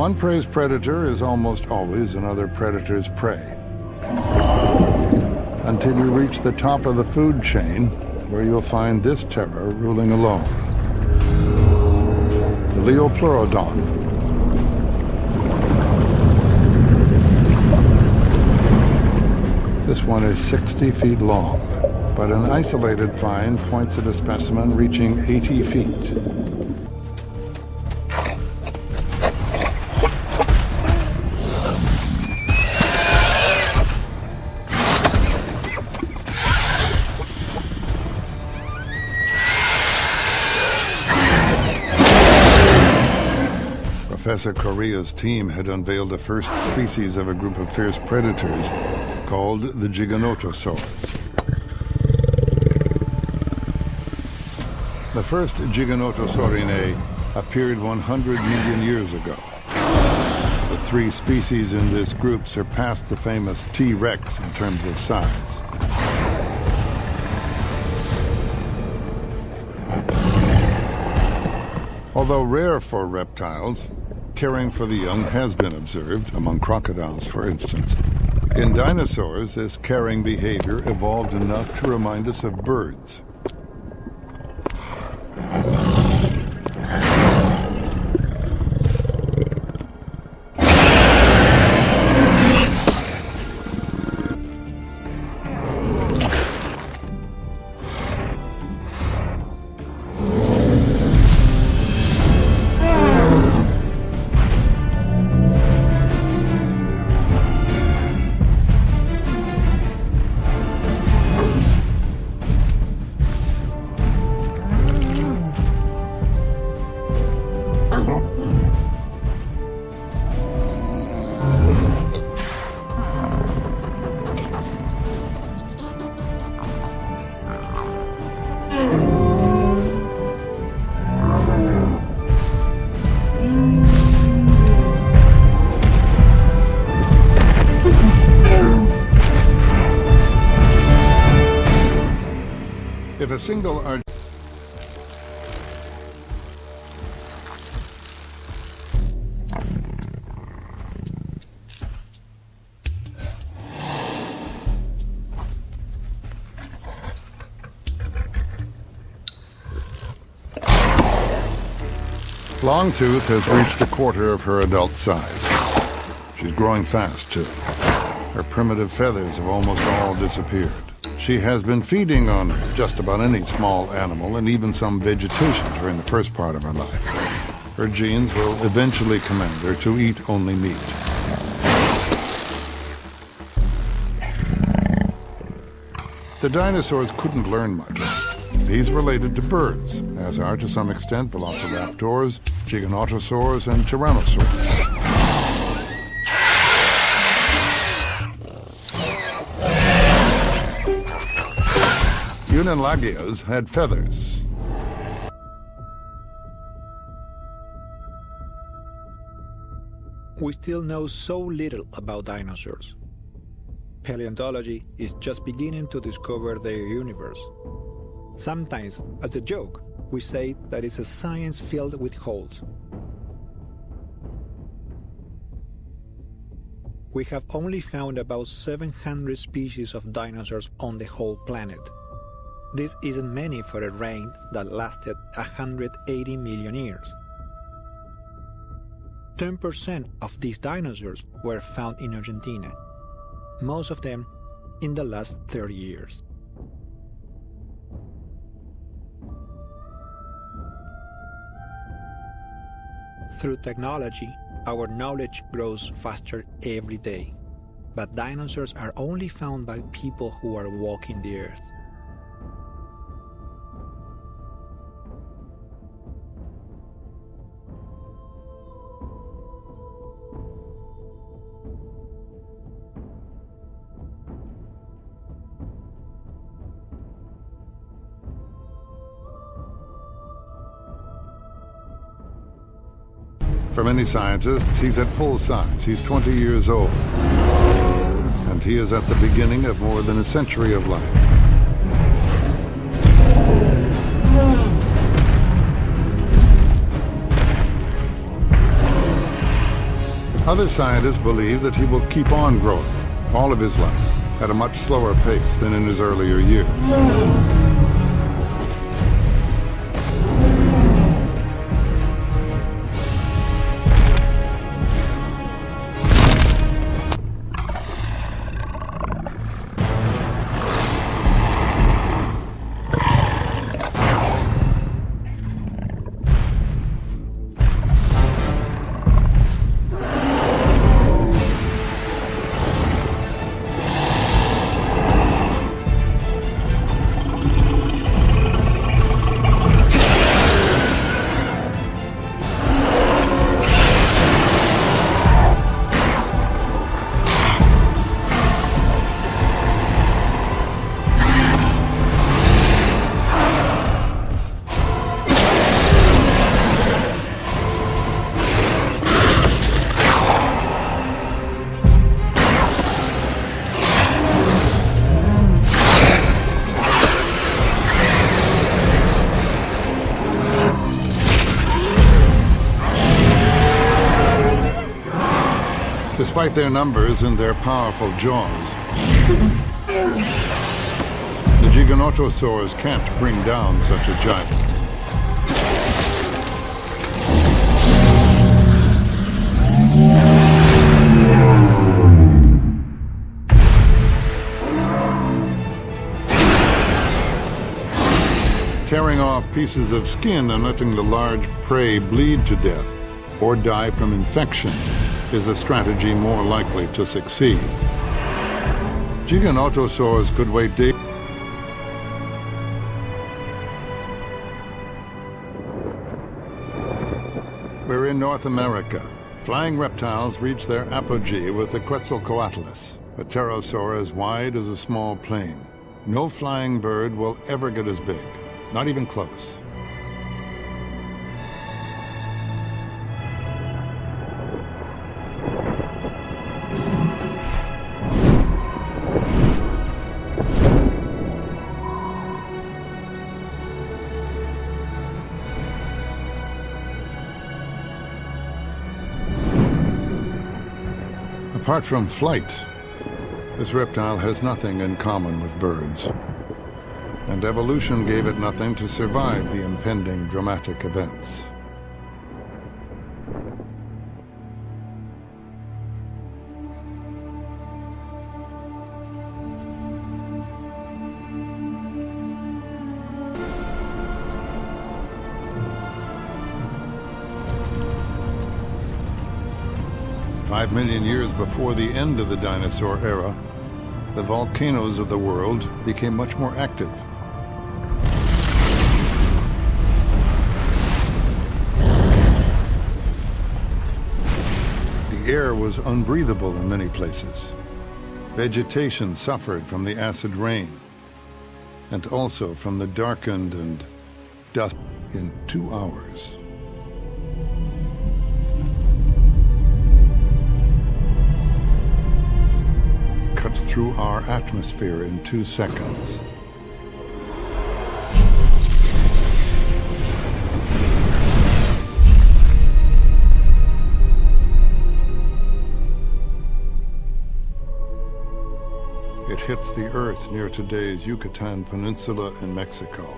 One prey's predator is almost always another predator's prey. Until you reach the top of the food chain, where you'll find this terror ruling alone. The Leopleurodon. This one is 60 feet long, but an isolated find points at a specimen reaching 80 feet. Professor Correa's team had unveiled the first species of a group of fierce predators called the Giganotosaurs. The first Giganotosaurinae appeared 100 million years ago. The three species in this group surpassed the famous T-Rex in terms of size. Although rare for reptiles, caring for the young has been observed, among crocodiles, for instance. In dinosaurs, this caring behavior evolved enough to remind us of birds. If a single Longtooth has reached a quarter of her adult size. She's growing fast, too. Her primitive feathers have almost all disappeared. She has been feeding on just about any small animal and even some vegetation during the first part of her life. Her genes will eventually command her to eat only meat. The dinosaurs couldn't learn much. These related to birds, as are to some extent velociraptors, giganotosaurs, and tyrannosaurs. Unalagias had feathers. We still know so little about dinosaurs. Paleontology is just beginning to discover their universe. Sometimes, as a joke, we say that it's a science filled with holes. We have only found about 700 species of dinosaurs on the whole planet. This isn't many for a reign that lasted 180 million years. 10% of these dinosaurs were found in Argentina, most of them in the last 30 years. Through technology, our knowledge grows faster every day, but dinosaurs are only found by people who are walking the earth. For many scientists, he's at full size. He's 20 years old. And he is at the beginning of more than a century of life. Other scientists believe that he will keep on growing all of his life at a much slower pace than in his earlier years. Despite their numbers and their powerful jaws, the Giganotosaurs can't bring down such a giant. Tearing off pieces of skin and letting the large prey bleed to death or die from infection is a strategy more likely to succeed. Giganotosaurs could wait days. We're in North America. Flying reptiles reach their apogee with the Quetzalcoatlus, a pterosaur as wide as a small plane. No flying bird will ever get as big, not even close. Apart from flight, this reptile has nothing in common with birds, and evolution gave it nothing to survive the impending dramatic events. Five million years before the end of the dinosaur era, the volcanoes of the world became much more active. The air was unbreathable in many places. Vegetation suffered from the acid rain, and also from the darkened and dust in 2 hours. Cuts through our atmosphere in 2 seconds. It hits the Earth near today's Yucatan Peninsula in Mexico.